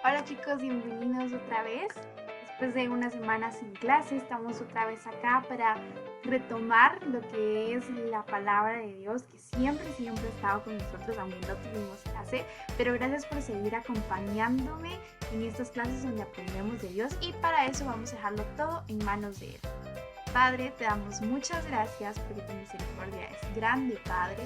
Hola chicos, bienvenidos otra vez. Después de unas semanas sin clase, estamos otra vez acá para retomar lo que es la palabra de Dios, que siempre ha estado con nosotros, aunque no tuvimos clase. Pero gracias por seguir acompañándome en estas clases donde aprendemos de Dios, y para eso vamos a dejarlo todo en manos de Él. Padre, te damos muchas gracias porque tu misericordia es grande, Padre,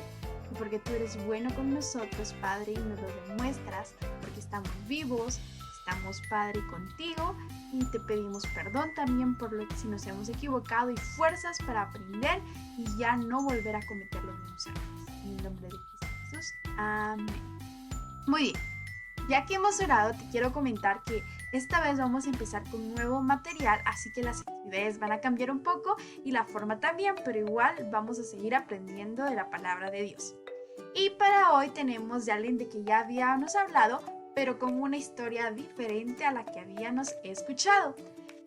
y porque tú eres bueno con nosotros, Padre, y nos lo demuestras porque estamos vivos, estamos, Padre, contigo, y te pedimos perdón también por lo que si nos hemos equivocado, y fuerzas para aprender y ya no volver a cometer los mismos errores. En el nombre de Cristo Jesús. Amén. Muy bien. Ya que hemos orado, te quiero comentar que esta vez vamos a empezar con un nuevo material, así que las actividades van a cambiar un poco y la forma también, pero igual vamos a seguir aprendiendo de la palabra de Dios. Y para hoy tenemos de alguien de que ya habíamos hablado, pero con una historia diferente a la que habíamos escuchado.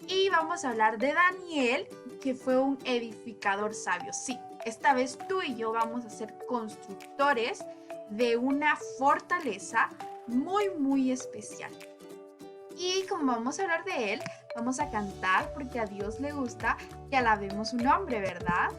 Y vamos a hablar de Daniel, que fue un edificador sabio. Sí, esta vez tú y yo vamos a ser constructores de una fortaleza muy especial. Y como vamos a hablar de él, vamos a cantar porque a Dios le gusta que alabemos su nombre, ¿verdad?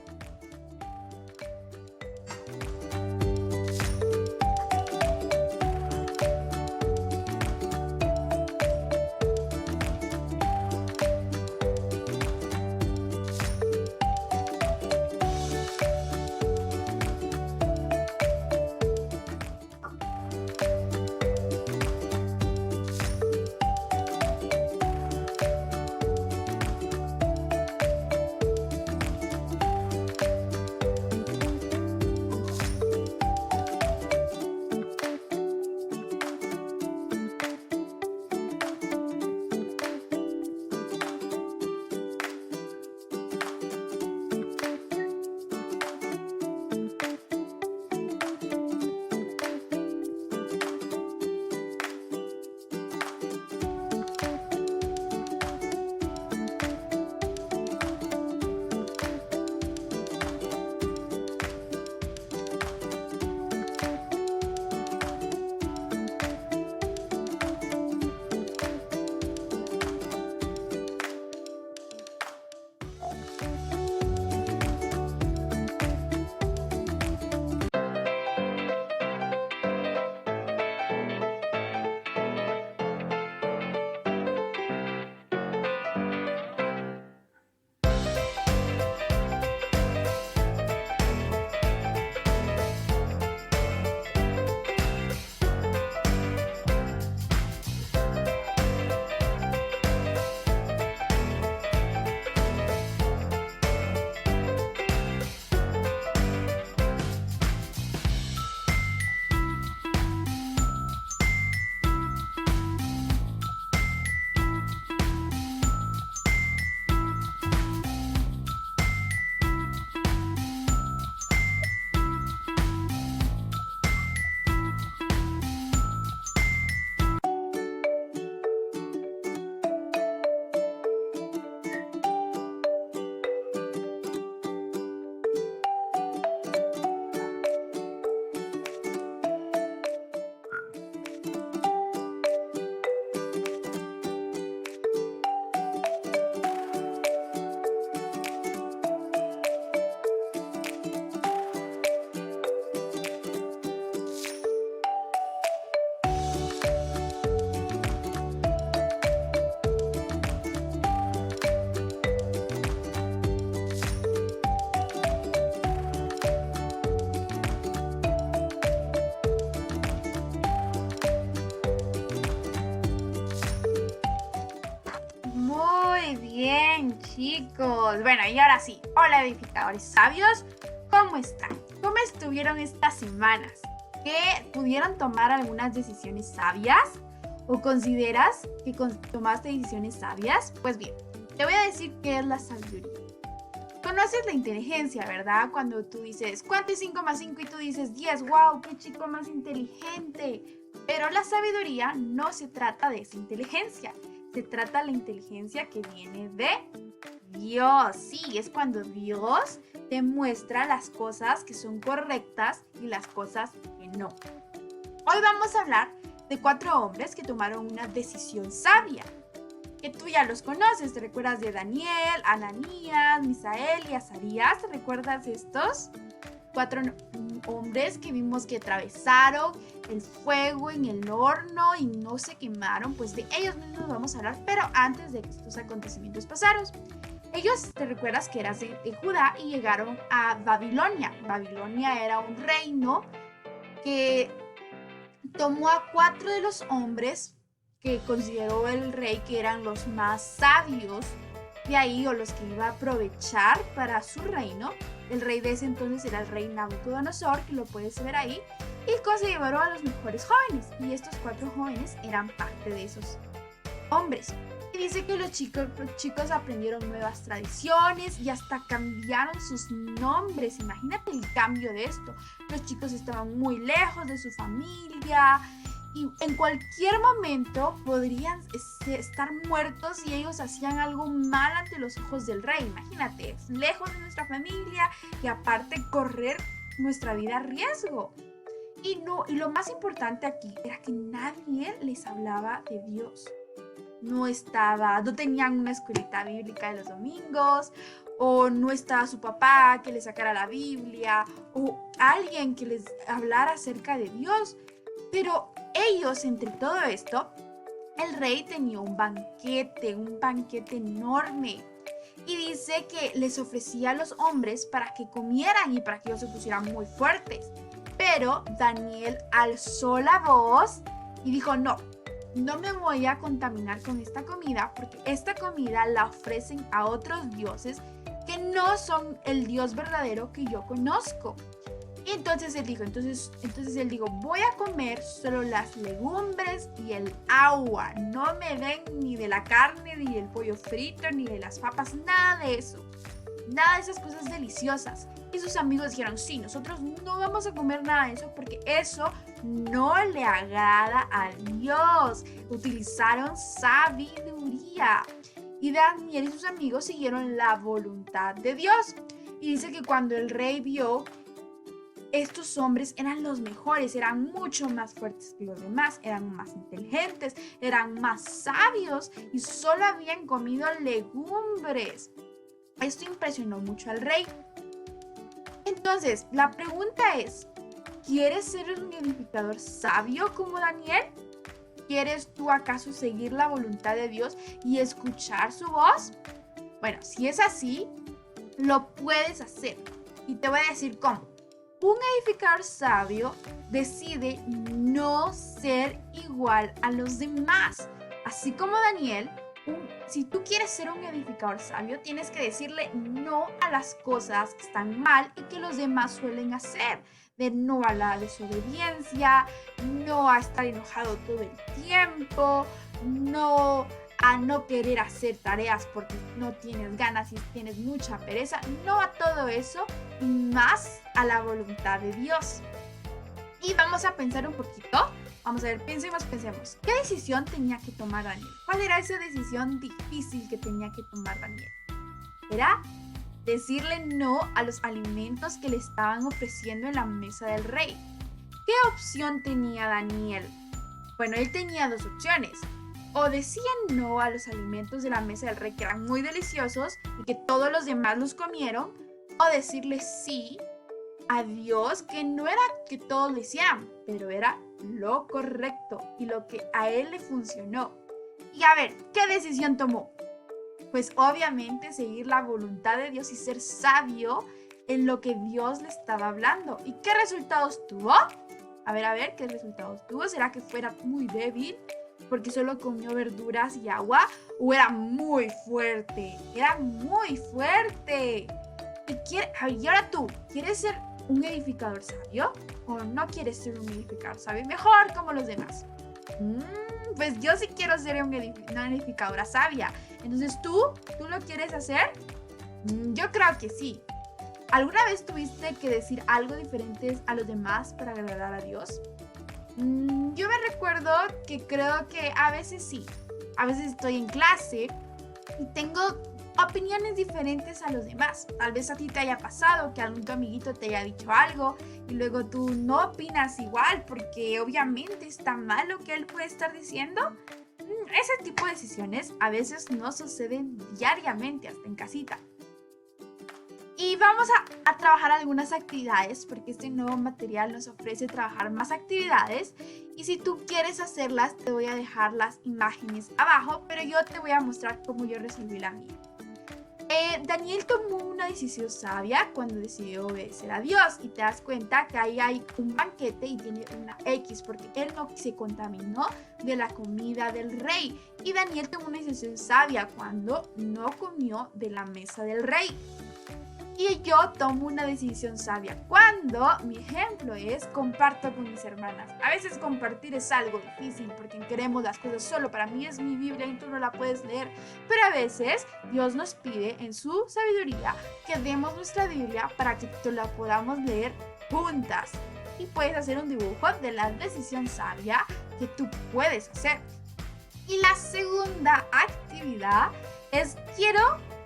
Muy bien, chicos. Bueno, y ahora sí, hola edificadores sabios, ¿cómo están? ¿Cómo estuvieron estas semanas? ¿Que pudieron tomar algunas decisiones sabias? ¿O consideras que tomaste decisiones sabias? Pues bien, te voy a decir qué es la sabiduría. Conoces la inteligencia, ¿verdad? Cuando tú dices, ¿cuánto es 5 más 5? Y tú dices 10, wow, qué chico más inteligente. Pero la sabiduría no se trata de esa inteligencia. Se trata de la inteligencia que viene de Dios. Sí, es cuando Dios te muestra las cosas que son correctas y las cosas que no. Hoy vamos a hablar de 4 hombres que tomaron una decisión sabia, que tú ya los conoces. ¿Te recuerdas de Daniel, Ananías, Misael y Azarías? ¿Te recuerdas de estos 4 hombres que vimos que atravesaron el fuego en el horno y no se quemaron? Pues de ellos mismos vamos a hablar, pero antes de que estos acontecimientos pasaron. Ellos, te recuerdas que eran de Judá y llegaron a Babilonia. Babilonia era un reino que tomó a 4 de los hombres que consideró el rey que eran los más sabios de ahí, o los que iba a aprovechar para su reino. El rey de ese entonces era el rey Nabucodonosor, que lo puedes ver ahí, y consideró a los mejores jóvenes, y estos 4 jóvenes eran parte de esos hombres. Y dice que los chicos aprendieron nuevas tradiciones y hasta cambiaron sus nombres. Imagínate el cambio de esto. Los chicos estaban muy lejos de su familia y en cualquier momento podrían estar muertos si ellos hacían algo mal ante los ojos del rey. Imagínate, lejos de nuestra familia y aparte correr nuestra vida a riesgo. Y lo más importante aquí era que nadie les hablaba de Dios. No tenían una escuelita bíblica de los domingos, o no estaba su papá que les sacara la Biblia, o alguien que les hablara acerca de Dios. Pero ellos, entre todo esto, el rey tenía un banquete enorme. Y dice que les ofrecía a los hombres para que comieran y para que ellos se pusieran muy fuertes. Pero Daniel alzó la voz y dijo: no me voy a contaminar con esta comida, porque esta comida la ofrecen a otros dioses que no son el Dios verdadero que yo conozco. Y entonces él dijo, voy a comer solo las legumbres y el agua. No me den ni de la carne, ni del pollo frito, ni de las papas, nada de eso. Nada de esas cosas deliciosas. Y sus amigos dijeron, sí, nosotros no vamos a comer nada de eso porque eso no le agrada a Dios. Utilizaron sabiduría. Y Daniel y sus amigos siguieron la voluntad de Dios. Y dice que cuando el rey vio, estos hombres eran los mejores, eran mucho más fuertes que los demás, eran más inteligentes, eran más sabios y solo habían comido legumbres. Esto impresionó mucho al rey. Entonces, la pregunta es, ¿quieres ser un edificador sabio como Daniel? ¿Quieres tú acaso seguir la voluntad de Dios y escuchar su voz? Bueno, si es así, lo puedes hacer. Y te voy a decir cómo. Un edificador sabio decide no ser igual a los demás. Así como Daniel, si tú quieres ser un edificador sabio, tienes que decirle no a las cosas que están mal y que los demás suelen hacer. De no a la desobediencia, no a estar enojado todo el tiempo, no a no querer hacer tareas porque no tienes ganas y tienes mucha pereza. No a todo eso, más a la voluntad de Dios. Y vamos a pensar un poquito. Vamos a ver, pensemos. ¿Qué decisión tenía que tomar Daniel? ¿Cuál era esa decisión difícil que tenía que tomar Daniel? Era decirle no a los alimentos que le estaban ofreciendo en la mesa del rey. ¿Qué opción tenía Daniel? Bueno, él tenía 2 opciones. O decía no a los alimentos de la mesa del rey que eran muy deliciosos y que todos los demás los comieron, o decirle sí a Dios, que no era que todos lo hicieran, pero era lo correcto y lo que a él le funcionó. Y a ver, ¿qué decisión tomó? Pues obviamente seguir la voluntad de Dios y ser sabio en lo que Dios le estaba hablando. ¿Y qué resultados tuvo? A ver, ¿qué resultados tuvo? ¿Será que fuera muy débil porque solo comió verduras y agua? ¿O era muy fuerte? Era muy fuerte. Y ahora tú, ¿quieres ser un edificador sabio o no quieres ser un edificador sabio? Mejor como los demás. Pues yo sí quiero ser una edificadora sabia. Entonces, ¿tú lo quieres hacer? Yo creo que sí. ¿Alguna vez tuviste que decir algo diferente a los demás para agradar a Dios? Yo me recuerdo que creo que a veces sí. A veces estoy en clase y tengo opiniones diferentes a los demás. Tal vez a ti te haya pasado que algún tu amiguito te haya dicho algo y luego tú no opinas igual porque obviamente está mal lo que él puede estar diciendo. Ese tipo de decisiones a veces no suceden diariamente, hasta en casita. Y vamos a trabajar algunas actividades porque este nuevo material nos ofrece trabajar más actividades. Y si tú quieres hacerlas, te voy a dejar las imágenes abajo, pero yo te voy a mostrar cómo yo resolví la mía. Daniel tomó una decisión sabia cuando decidió obedecer a Dios. Y te das cuenta que ahí hay un banquete y tiene una X porque él no se contaminó de la comida del rey. Y Daniel tomó una decisión sabia cuando no comió de la mesa del rey. Y yo tomo una decisión sabia cuando mi ejemplo es comparto con mis hermanas. A veces compartir es algo difícil porque queremos las cosas solo. Para mí es mi Biblia y tú no la puedes leer. Pero a veces Dios nos pide en su sabiduría que demos nuestra Biblia para que la podamos leer juntas. Y puedes hacer un dibujo de la decisión sabia que tú puedes hacer. Y la segunda actividad es quiero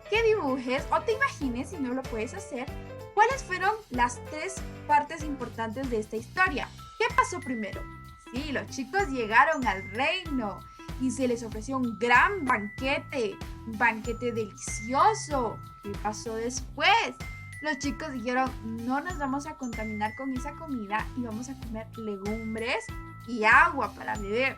que dibujes o te imagines, si no lo puedes hacer, cuáles fueron las 3 partes importantes de esta historia. ¿Qué pasó primero? Sí, los chicos llegaron al reino y se les ofreció un gran banquete, un banquete delicioso. ¿Qué pasó después? Los chicos dijeron, no nos vamos a contaminar con esa comida y vamos a comer legumbres y agua para beber.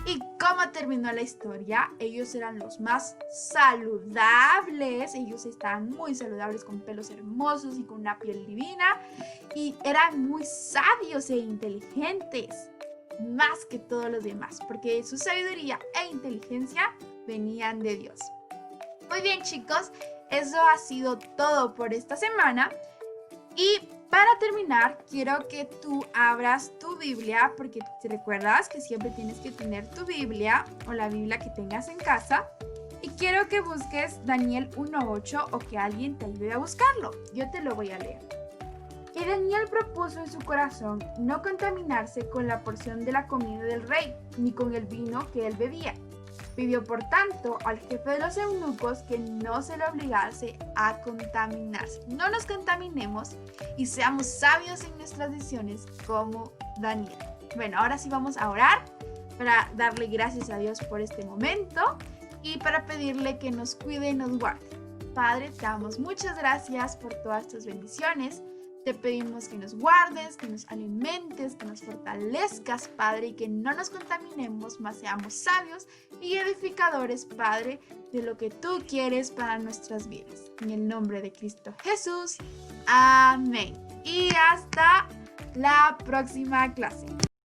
¿Y cómo terminó la historia? Ellos eran los más saludables. Ellos estaban muy saludables con pelos hermosos y con una piel divina. Y eran muy sabios e inteligentes. Más que todos los demás. Porque su sabiduría e inteligencia venían de Dios. Muy bien, chicos. Eso ha sido todo por esta semana. Y para terminar, quiero que tú abras tu Biblia, porque te recuerdas que siempre tienes que tener tu Biblia o la Biblia que tengas en casa. Y quiero que busques Daniel 1:8 o que alguien te ayude a buscarlo. Yo te lo voy a leer. Y Daniel propuso en su corazón no contaminarse con la porción de la comida del rey, ni con el vino que él bebía. Pidió por tanto al jefe de los eunucos que no se le obligase a contaminarse. No nos contaminemos y seamos sabios en nuestras decisiones como Daniel. Bueno, ahora sí vamos a orar para darle gracias a Dios por este momento y para pedirle que nos cuide y nos guarde. Padre, te damos muchas gracias por todas tus bendiciones. Te pedimos que nos guardes, que nos alimentes, que nos fortalezcas, Padre, y que no nos contaminemos, mas seamos sabios y edificadores, Padre, de lo que tú quieres para nuestras vidas. En el nombre de Cristo Jesús. Amén. Y hasta la próxima clase.